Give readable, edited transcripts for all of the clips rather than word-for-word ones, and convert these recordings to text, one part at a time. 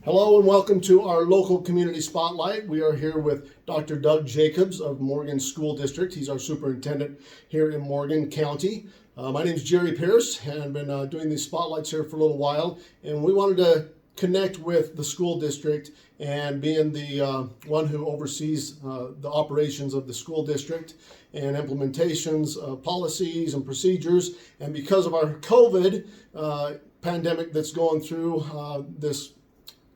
Hello and welcome to our local community spotlight. We are here with Dr. Doug Jacobs of Morgan School District. He's our superintendent here in Morgan County. My name is Jerry Pierce and I've been doing these spotlights here for a little while, and we wanted to connect with the school district and being the one who oversees the operations of the school district and implementations of policies and procedures. And because of our COVID pandemic that's going through this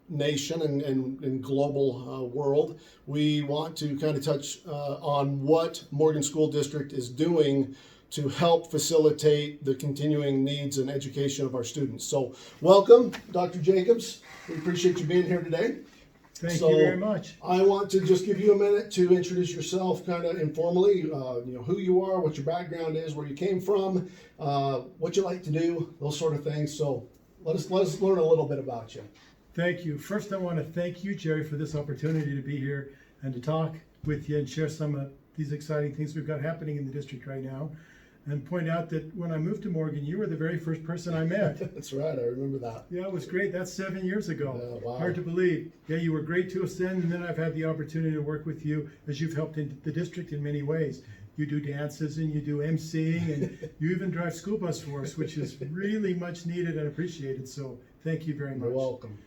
nation and global world, we want to kind of touch on what Morgan School District is doing to help facilitate the continuing needs and education of our students. So welcome, Dr. Jacobs. We appreciate you being here today. Thank you very much. I want to just give you a minute to introduce yourself kind of informally, who you are, what your background is, where you came from, what you like to do, those sort of things. So let us learn a little bit about you. Thank you. First, I want to thank you, Jerry, for this opportunity to be here and to talk with you and share some of these exciting things we've got happening in the district right now. And point out that when I moved to Morgan, you were the very first person I met. That's right, I remember that. Yeah, it was great. That's 7 years ago. Yeah, wow. Hard to believe. Yeah, you were great to us then, and then I've had the opportunity to work with you as you've helped in the district in many ways. You do dances and you do emceeing and you even drive school bus for us, which is really much needed and appreciated. So thank you very much. You're welcome.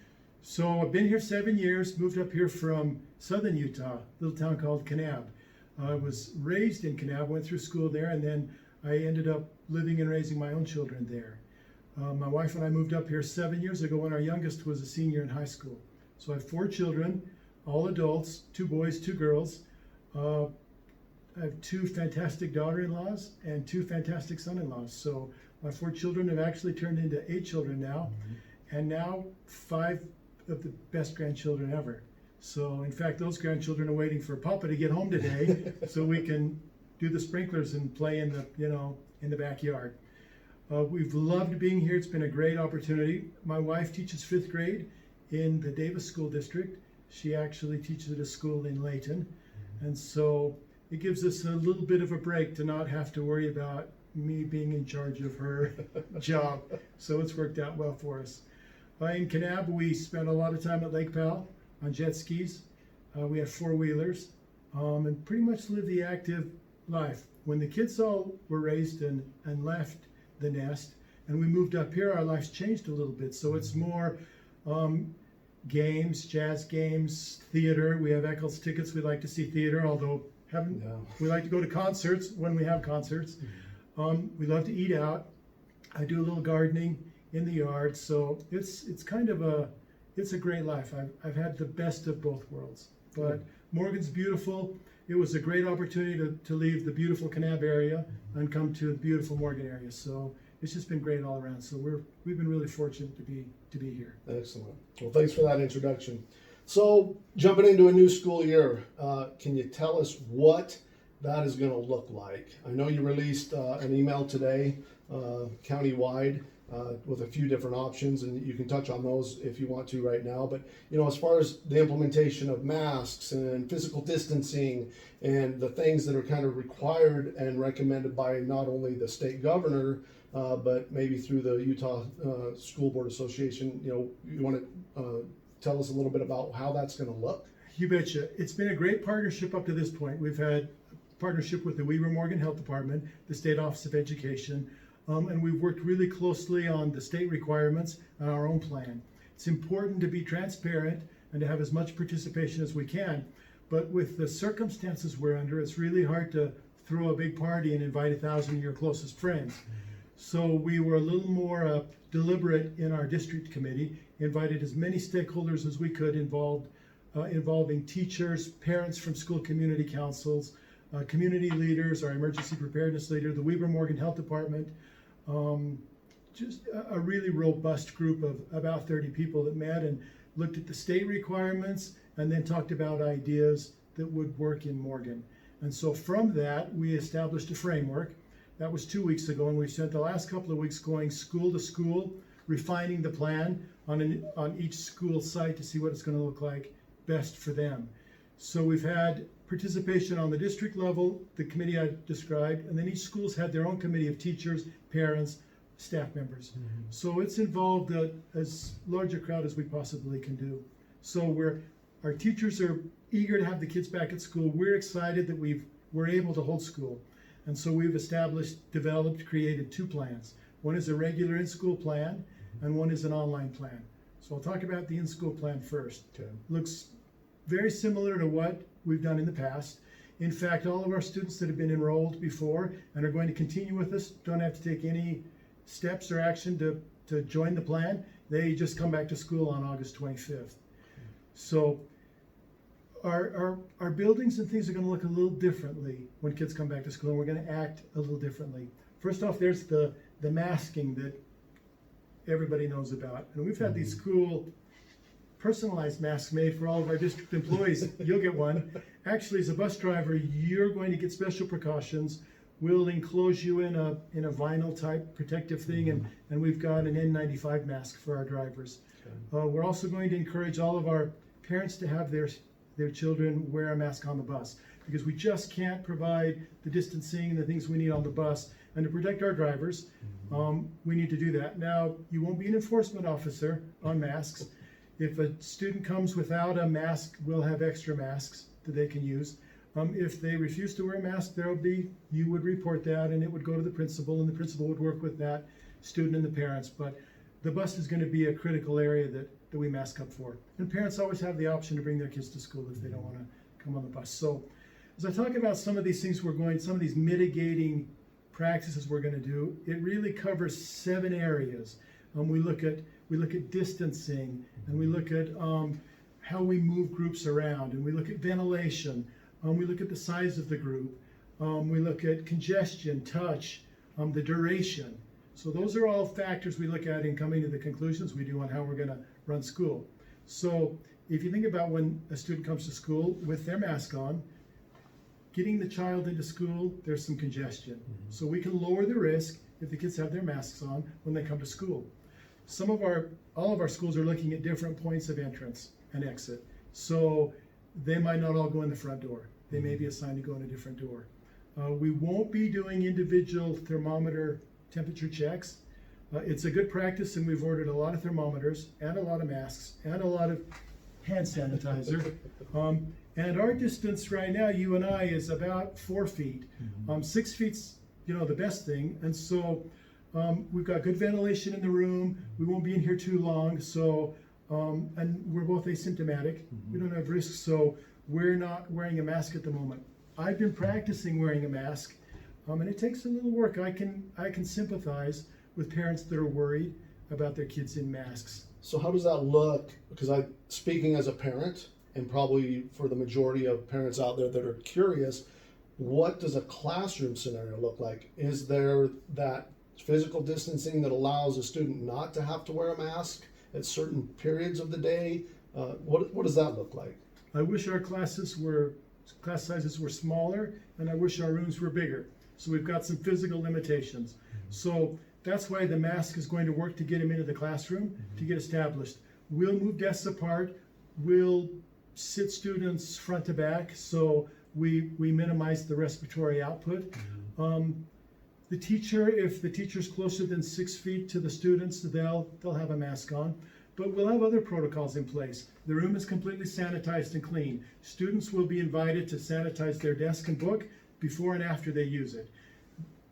So I've been here 7 years, moved up here from southern Utah, a little town called Kanab. I was raised in Kanab, went through school there, and then I ended up living and raising my own children there. My wife and I moved up here 7 years ago when our youngest was a senior in high school. So I have 4 children, all adults, 2 boys, 2 girls. I have 2 fantastic daughter-in-laws and 2 fantastic son-in-laws. So my 4 children have actually turned into 8 children now, and now 5 of the best grandchildren ever. So in fact, those grandchildren are waiting for Papa to get home today so we can do the sprinklers and play in the in the backyard. We've loved being here. It's been a great opportunity. My wife teaches 5th grade in the Davis School District. She actually teaches at a school in Layton, and so it gives us a little bit of a break to not have to worry about me being in charge of her job. So it's worked out well for us. In Kanab, we spent a lot of time at Lake Powell on jet skis. We had 4-wheelers and pretty much lived the active life. When the kids all were raised and left the nest and we moved up here, our lives changed a little bit. So it's more games, jazz games, theater. We have Eccles tickets. We like to see theater, although we like to go to concerts when we have concerts. We love to eat out. I do a little gardening in the yard, so it's kind of it's a great life. I've had the best of both worlds. But Morgan's beautiful. It was a great opportunity to leave the beautiful Kanab area and come to the beautiful Morgan area. So it's just been great all around. So we've been really fortunate to be here. Excellent. Well, thanks for that introduction. So jumping into a new school year, can you tell us what that is going to look like? I know you released an email today, countywide, with a few different options, and you can touch on those if you want to right now. But as far as the implementation of masks and physical distancing and the things that are kind of required and recommended by not only the state governor, but maybe through the Utah School Board Association, you want to tell us a little bit about how that's going to look? You betcha. It's been a great partnership up to this point. We've had partnership with the Weber Morgan Health Department, the State Office of Education, and we've worked really closely on the state requirements and our own plan. It's important to be transparent and to have as much participation as we can, but with the circumstances we're under, it's really hard to throw a big party and invite 1,000 of your closest friends. So we were a little more deliberate in our district committee, invited as many stakeholders as we could involving teachers, parents from school community councils, community leaders, our emergency preparedness leader, the Weber Morgan Health Department, just a really robust group of about 30 people that met and looked at the state requirements and then talked about ideas that would work in Morgan. And so from that, we established a framework. That was 2 weeks ago, and we've spent the last couple of weeks going school to school, refining the plan on each school site to see what it's going to look like best for them. So we've had participation on the district level, the committee I described, and then each school's had their own committee of teachers, parents, staff members. So it's involved as large a crowd as we possibly can do. So our teachers are eager to have the kids back at school. We're excited that we're able to hold school. And so we've developed, created 2 plans. One is a regular in-school plan, and one is an online plan. So I'll talk about the in-school plan first. Okay. Looks very similar to what we've done in the past. In fact, all of our students that have been enrolled before and are going to continue with us don't have to take any steps or action to join the plan. They just come back to school on August 25th. So our buildings and things are going to look a little differently when kids come back to school, and we're going to act a little differently. First off, there's the masking that everybody knows about. And we've had these cool personalized masks made for all of our district employees. You'll get one. Actually, as a bus driver, you're going to get special precautions. We'll enclose you in a vinyl type protective thing, and we've got an N95 mask for our drivers. Okay. We're also going to encourage all of our parents to have their children wear a mask on the bus, because we just can't provide the distancing and the things we need on the bus. And to protect our drivers, we need to do that. Now, you won't be an enforcement officer on masks. If a student comes without a mask, we'll have extra masks that they can use. If they refuse to wear a mask, you would report that, and it would go to the principal, and the principal would work with that student and the parents. But the bus is going to be a critical area that we mask up for. And parents always have the option to bring their kids to school if they don't want to come on the bus. So as I talk about some of these things some of these mitigating practices we're going to do, it really covers 7 areas. We look at distancing, and we look at how we move groups around, and we look at ventilation. We look at the size of the group. We look at congestion, touch, the duration. So those are all factors we look at in coming to the conclusions we do on how we're going to run school. So if you think about when a student comes to school with their mask on, getting the child into school, there's some congestion. So we can lower the risk if the kids have their masks on when they come to school. All of our schools are looking at different points of entrance and exit. So they might not all go in the front door. They may be assigned to go in a different door. We won't be doing individual thermometer temperature checks. It's a good practice, and we've ordered a lot of thermometers and a lot of masks and a lot of hand sanitizer. And our distance right now, you and I, is about 4 feet. 6 feet's, the best thing. And so we've got good ventilation in the room. We won't be in here too long. So, and we're both asymptomatic. We don't have risks, so we're not wearing a mask at the moment. I've been practicing wearing a mask, and it takes a little work. I can sympathize with parents that are worried about their kids in masks. So how does that look? Because speaking as a parent, and probably for the majority of parents out there that are curious, what does a classroom scenario look like? Is there that physical distancing that allows a student not to have to wear a mask at certain periods of the day? What does that look like? I wish our class sizes were smaller, and I wish our rooms were bigger. So we've got some physical limitations. So that's why the mask is going to work to get them into the classroom, to get established. We'll move desks apart. We'll sit students front to back, so we minimize the respiratory output. The teacher, if the teacher's closer than 6 feet to the students, they'll have a mask on. But we'll have other protocols in place. The room is completely sanitized and clean. Students will be invited to sanitize their desk and book before and after they use it.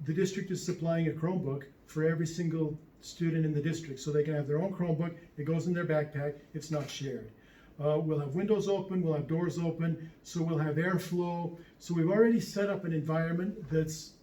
The district is supplying a Chromebook for every single student in the district, so they can have their own Chromebook. It goes in their backpack. It's not shared. We'll have windows open, we'll have doors open, so we'll have airflow. So we've already set up an environment that's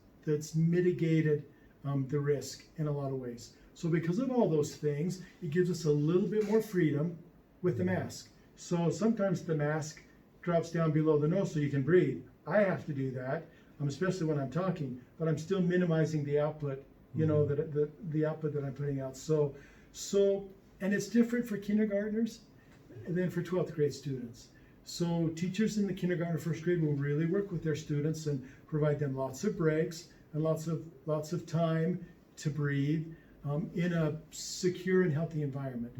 mitigated the risk in a lot of ways. So because of all those things, it gives us a little bit more freedom with the mask. So sometimes the mask drops down below the nose so you can breathe. I have to do that, especially when I'm talking, but I'm still minimizing the output, the output that I'm putting out. So, and it's different for kindergartners than for 12th grade students. So teachers in the kindergarten or first grade will really work with their students and provide them lots of breaks and lots of time to breathe in a secure and healthy environment.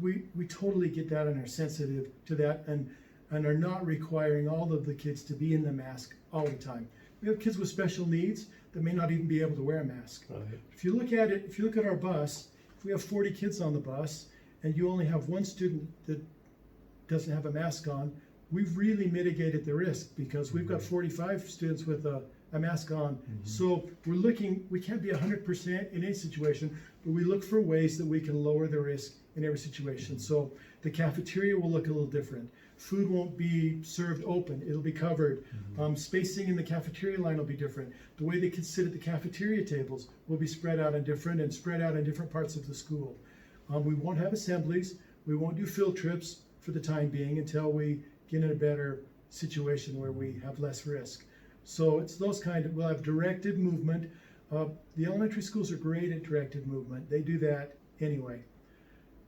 We totally get that and are sensitive to that, and are not requiring all of the kids to be in the mask all the time. We have kids with special needs that may not even be able to wear a mask. Right. If you look at it, if you look at our bus, if we have 40 kids on the bus and you only have one student that doesn't have a mask on, we've really mitigated the risk because we've got 45 students with a mask on. So we can't be 100% in any situation, but we look for ways that we can lower the risk in every situation. So the cafeteria will look a little different. Food won't be served open, it'll be covered. Spacing in the cafeteria line will be different. The way the kids sit at the cafeteria tables will be spread out in different parts of the school. We won't have assemblies, we won't do field trips for the time being until we get in a better situation where we have less risk. So it's those we'll have directed movement. The elementary schools are great at directed movement. They do that anyway.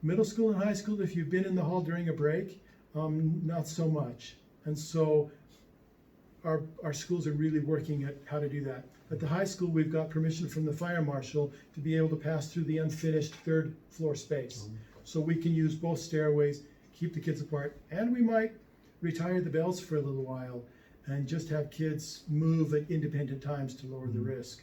Middle school and high school, if you've been in the hall during a break, not so much. And so our schools are really working at how to do that. At the high school, we've got permission from the fire marshal to be able to pass through the unfinished third floor space. So we can use both stairways, keep the kids apart, and we might retire the bells for a little while and just have kids move at independent times to lower the risk.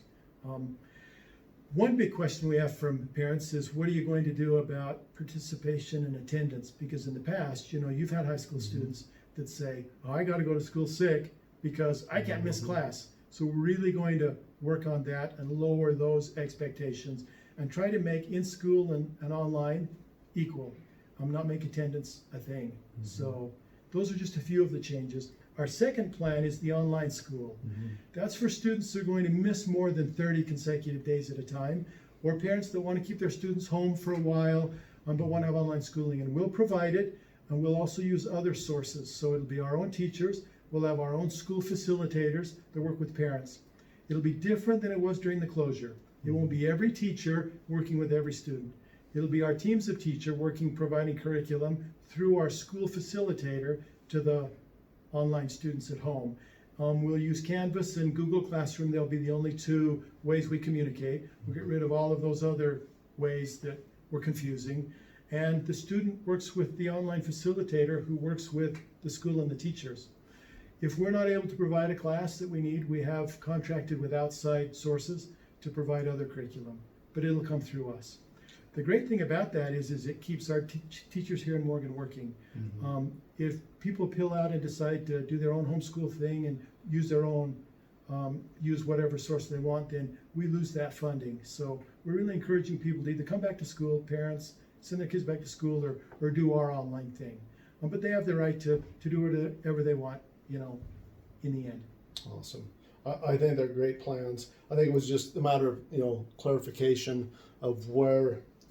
One big question we have from parents is, what are you going to do about participation and attendance? Because in the past, you've had high school students that say, oh, I got to go to school sick because I can't miss class. So we're really going to work on that and lower those expectations and try to make in school and online equal. Not make attendance a thing. So those are just a few of the changes. Our second plan is the online school. That's for students who are going to miss more than 30 consecutive days at a time, or parents that want to keep their students home for a while, but want to have online schooling. And we'll provide it, and we'll also use other sources. So it'll be our own teachers, we'll have our own school facilitators that work with parents. It'll be different than it was during the closure. It won't be every teacher working with every student. It'll be our teams of teachers providing curriculum through our school facilitator to the online students at home. We'll use Canvas and Google Classroom. They'll be the only two ways we communicate. We'll get rid of all of those other ways that were confusing. And the student works with the online facilitator who works with the school and the teachers. If we're not able to provide a class that we need, we have contracted with outside sources to provide other curriculum, but it'll come through us. The great thing about that is it keeps our teachers here in Morgan working. If people peel out and decide to do their own homeschool thing and use their own, use whatever source they want, then we lose that funding. So we're really encouraging people to either come back to school, parents, send their kids back to school, or do our online thing. But they have the right to do whatever they want, in the end. Awesome. I think they're great plans. I think it was just a matter of, clarification of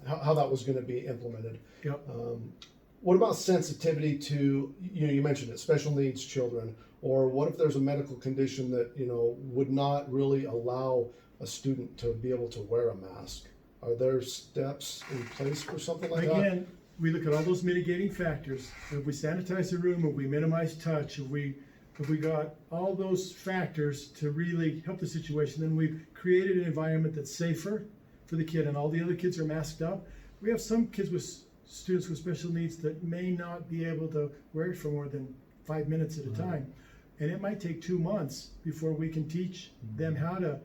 how that was going to be implemented. Yep. What about sensitivity to, you mentioned it, special needs children, or what if there's a medical condition that, would not really allow a student to be able to wear a mask? Are there steps in place for something like that? Again, we look at all those mitigating factors. If we sanitize the room, if we minimize touch, if we got all those factors to really help the situation, then we've created an environment that's safer for the kid, and all the other kids are masked up. We have some kids students with special needs that may not be able to wear it for more than 5 minutes at a time. And it might take 2 months before we can teach them how to,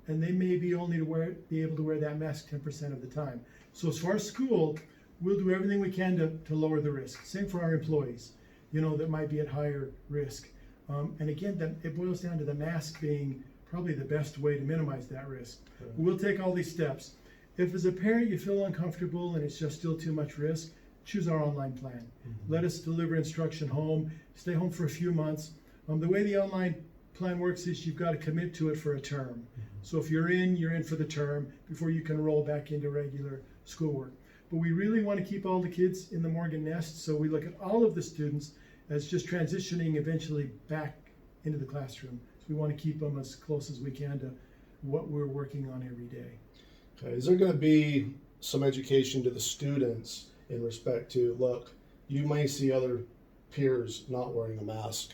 and they may be only be able to wear that mask 10% of the time. So as far as school, we'll do everything we can to lower the risk. Same for our employees, that might be at higher risk. And again, it boils down to the mask being probably the best way to minimize that risk. We'll take all these steps. If as a parent you feel uncomfortable and it's just still too much risk, choose our online plan. Let us deliver instruction home, stay home for a few months. The way the online plan works is you've got to commit to it for a term. So if you're in for the term before you can roll back into regular schoolwork. But we really want to keep all the kids in the Morgan nest, so we look at all of the students as just transitioning eventually back into the classroom. So we want to keep them as close as we can to what we're working on every day. Okay. Is there going to be some education to the students in respect to, look, you may see other peers not wearing a mask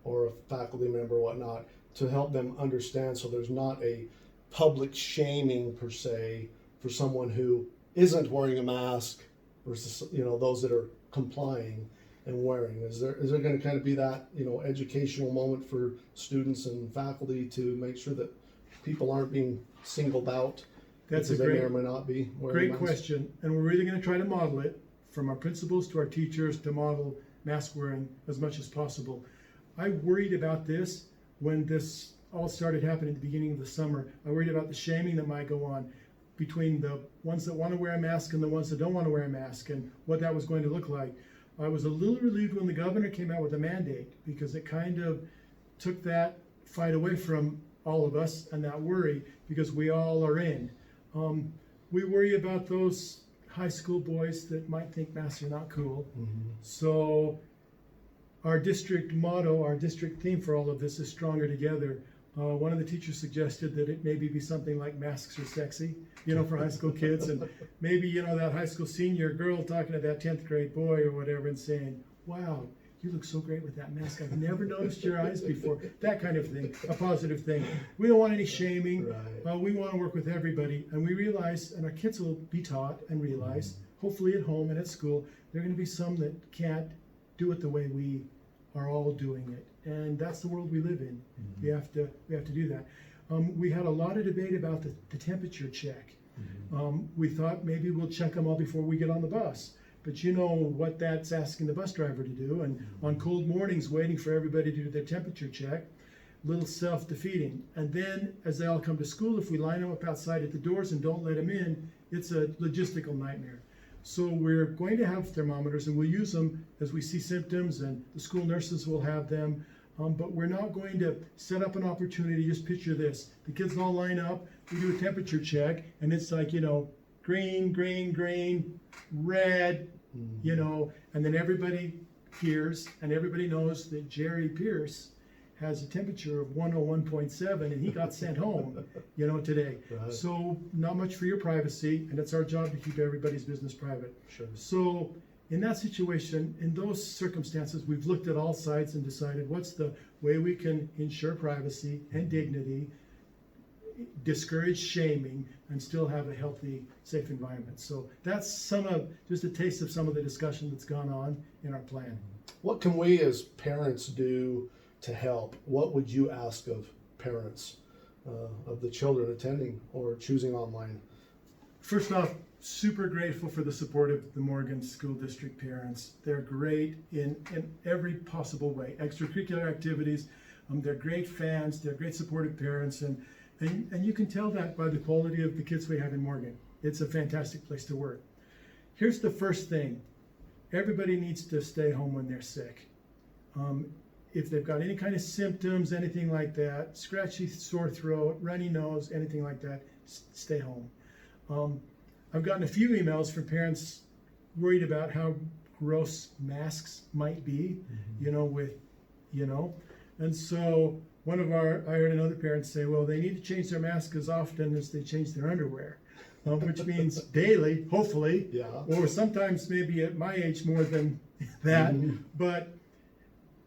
or a faculty member or whatnot, to help them understand so there's not a public shaming per se for someone who isn't wearing a mask versus those that are complying and wearing? Is there going to kind of be that educational moment for students and faculty to make sure that people aren't being singled out That's because a they may great, or may not be wearing great masks? question. And we're really going to try to model it from our principals to our teachers to model mask wearing as much as possible. I worried about this when this all started happening at the beginning of the summer. I worried about the shaming that might go on between the ones that want to wear a mask and the ones that don't want to wear a mask, and what that was going to look like. I was a little relieved when the governor came out with a mandate, because it kind of took that fight away from all of us and that worry, because we all are in. We worry about those high school boys that might think masks are not cool. So our district motto, our district theme for all of this is Stronger Together. One of the teachers suggested that it maybe be something like Masks Are Sexy, for high school kids. And maybe, that high school senior girl talking to that 10th grade boy or whatever and saying, wow, you look so great with that mask. I've never noticed your eyes before. That kind of thing, a positive thing. We don't want any shaming. Right. We want to work with everybody. And we realize, and our kids will be taught and realize, hopefully at home and at school, there are going to be some that can't do it the way we are all doing it. And that's the world we live in. We have to do that. We had a lot of debate about the temperature check. We thought maybe we'll check them all before we get on the bus. But you know what that's asking the bus driver to do. And on cold mornings, waiting for everybody to do their temperature check, a little self-defeating. And then as they all come to school, if we line them up outside at the doors and don't let them in, it's a logistical nightmare. So we're going to have thermometers, and we'll use them as we see symptoms, and the school nurses will have them. But we're not going to set up an opportunity. Just picture this. The kids all line up, we do a temperature check, and it's like, green, green, green, red, and then everybody hears and everybody knows that Jerry Pierce has a temperature of 101.7 and he got sent home, today. Right. So not much for your privacy, and it's our job to keep everybody's business private. Sure. So in that situation, in those circumstances, we've looked at all sides and decided what's the way we can ensure privacy and dignity, discourage shaming, and still have a healthy, safe environment. So that's just a taste of some of the discussion that's gone on in our plan. What can we as parents do to help? What would you ask of parents of the children attending or choosing online? First off, super grateful for the support of the Morgan School District parents. They're great in every possible way. Extracurricular activities, they're great fans, they're great supportive parents, and you can tell that by the quality of the kids we have in Morgan. It's a fantastic place to work. Here's the first thing. Everybody needs to stay home when they're sick. If they've got any kind of symptoms, anything like that, scratchy sore throat, runny nose, anything like that, stay home. I've gotten a few emails from parents worried about how gross masks might be, and so I heard another parent say, well, they need to change their mask as often as they change their underwear, which means daily, hopefully, or sometimes maybe at my age more than that, but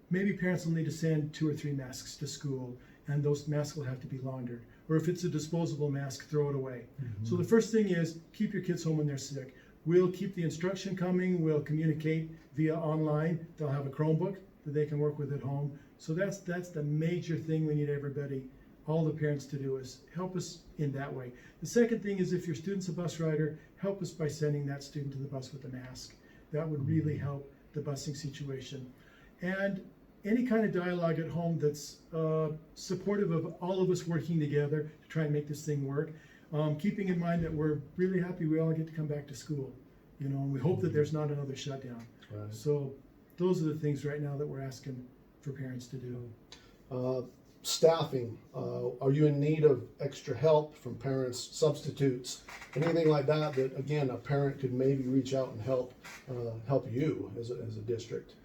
maybe parents will need to send 2 or 3 masks to school, and those masks will have to be laundered. Or if it's a disposable mask, throw it away. So the first thing is keep your kids home when they're sick. We'll keep the instruction coming. We'll communicate via online. They'll have a Chromebook that they can work with at home. So that's the major thing we need everybody, all the parents, to do, is help us in that way. The second thing is, if your student's a bus rider, help us by sending that student to the bus with a mask. That would really help the busing situation. And any kind of dialogue at home that's supportive of all of us working together to try and make this thing work, keeping in mind that we're really happy we all get to come back to school, and we hope that there's not another shutdown. Right. So those are the things right now that we're asking for parents to do. Staffing, are you in need of extra help from parents, substitutes, anything like that again, a parent could maybe reach out and help you as a district?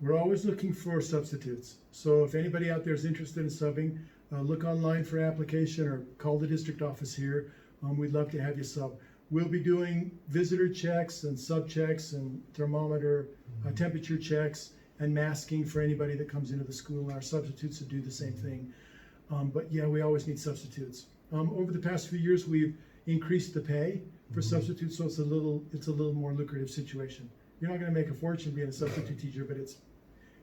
We're always looking for substitutes. So if anybody out there is interested in subbing, look online for application or call the district office here. We'd love to have you sub. We'll be doing visitor checks and sub checks and thermometer, temperature checks, and masking for anybody that comes into the school. And our substitutes will do the same thing. But yeah, we always need substitutes. Over the past few years, we've increased the pay for substitutes, so it's a little more lucrative situation. You're not going to make a fortune being a substitute teacher, but it's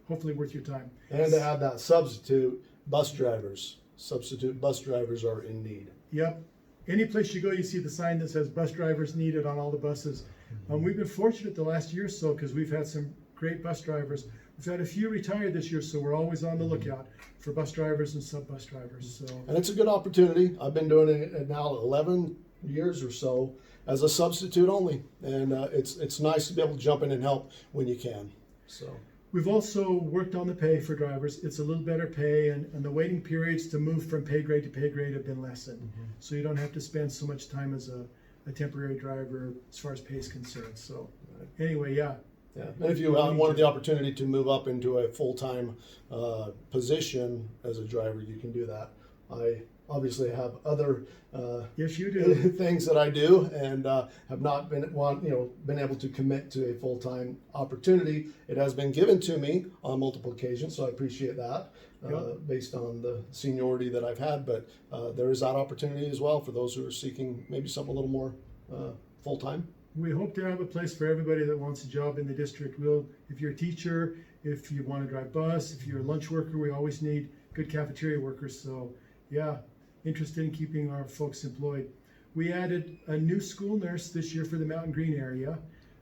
hopefully worth your time. And to add that substitute, bus drivers. substitute bus drivers are in need. Yep. Any place you go, you see the sign that says bus drivers needed on all the buses. We've been fortunate the last year or so because we've had some great bus drivers. We've had a few retired this year, so we're always on the lookout for bus drivers and sub-bus drivers. So, And it's a good opportunity. I've been doing it now 11 years or so as a substitute only, and it's nice to be able to jump in and help when you can. So we've also worked on the pay for drivers. It's a little better pay, and the waiting periods to move from pay grade to pay grade have been lessened. So you don't have to spend so much time as a temporary driver as far as pay is concerned. So anyway, yeah. Yeah, and if you wanted the opportunity to move up into a full-time position as a driver, you can do that. I obviously have other yes, you do. things that I do, and have not been able to commit to a full-time opportunity. It has been given to me on multiple occasions, so I appreciate that based on the seniority that I've had. But there is that opportunity as well for those who are seeking maybe something a little more full-time. We hope to have a place for everybody that wants a job in the district. If you're a teacher, if you want to drive bus, if you're a lunch worker, we always need good cafeteria workers. So yeah, interested in keeping our folks employed. We added a new school nurse this year for the Mountain Green area.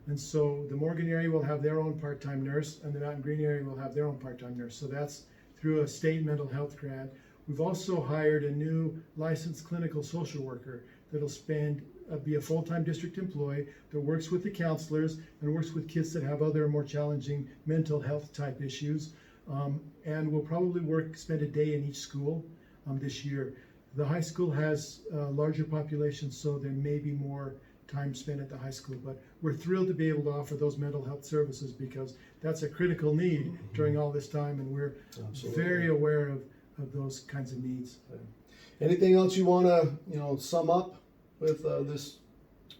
And so the Morgan area will have their own part-time nurse, and the Mountain Green area will have their own part-time nurse. So that's through a state mental health grant. We've also hired a new licensed clinical social worker that'll be a full-time district employee that works with the counselors and works with kids that have other more challenging mental health type issues. And we'll probably spend a day in each school this year. The high school has a larger population, so there may be more time spent at the high school, but we're thrilled to be able to offer those mental health services because that's a critical need during all this time, and we're very aware of those kinds of needs. Anything else you want to sum up with this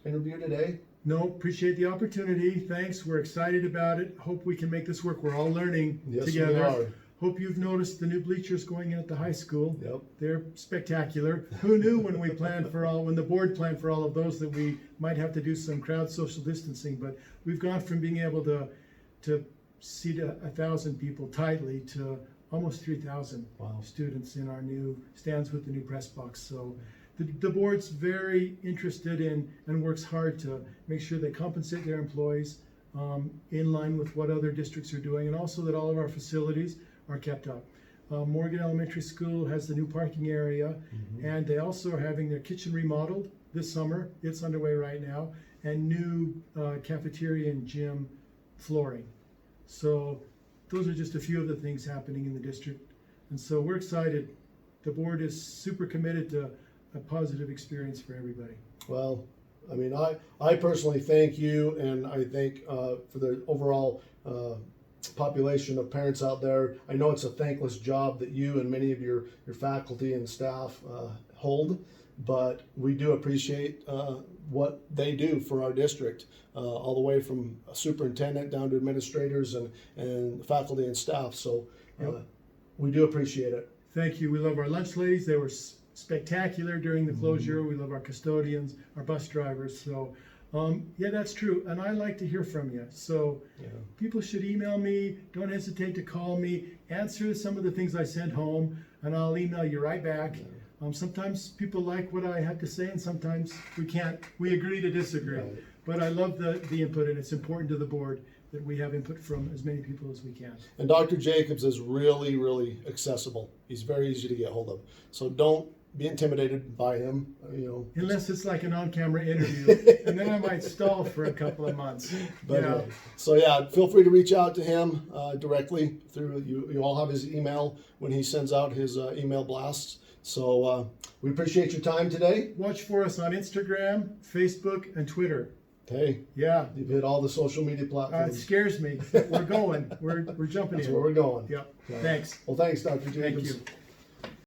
interview today? No, appreciate the opportunity. Thanks. We're excited about it. Hope we can make this work. We're all learning together. We are. Hope you've noticed the new bleachers going in at the high school. Yep. They're spectacular. Who knew when the board planned for all of those that we might have to do some crowd social distancing, but we've gone from being able to seat 1,000 people tightly to almost 3,000 students in our new stands with the new press box. So the board's very interested in and works hard to make sure they compensate their employees in line with what other districts are doing, and also that all of our facilities are kept up. Morgan Elementary School has the new parking area, and they also are having their kitchen remodeled this summer. It's underway right now, and new cafeteria and gym flooring. So those are just a few of the things happening in the district, and so we're excited. The board is super committed to a positive experience for everybody. Well, I mean, I personally thank you, and I think for the overall population of parents out there. I know it's a thankless job that you and many of your faculty and staff hold, but we do appreciate what they do for our district, all the way from a superintendent down to administrators and faculty and staff. So we do appreciate it. Thank you. We love our lunch ladies. They were spectacular during the closure. We love our custodians, our bus drivers. So yeah, that's true. And I like to hear from you. So people should email me. Don't hesitate to call me. Answer some of the things I send home, and I'll email you right back. Sometimes people like what I have to say, and sometimes we can't. We agree to disagree. Right. But I love the input, and it's important to the board that we have input from as many people as we can. And Dr. Jacobs is really, really accessible. He's very easy to get hold of. So don't be intimidated by him, Unless it's like an on-camera interview, and then I might stall for a couple of months. But so yeah, feel free to reach out to him directly through. You all have his email when he sends out his email blasts. So we appreciate your time today. Watch for us on Instagram, Facebook, and Twitter. Hey, yeah, you've hit all the social media platforms. It scares me. We're going. We're jumping in. That's where we're going. Yep. Thanks. Well, thanks, Dr. Jacobs. Thank you.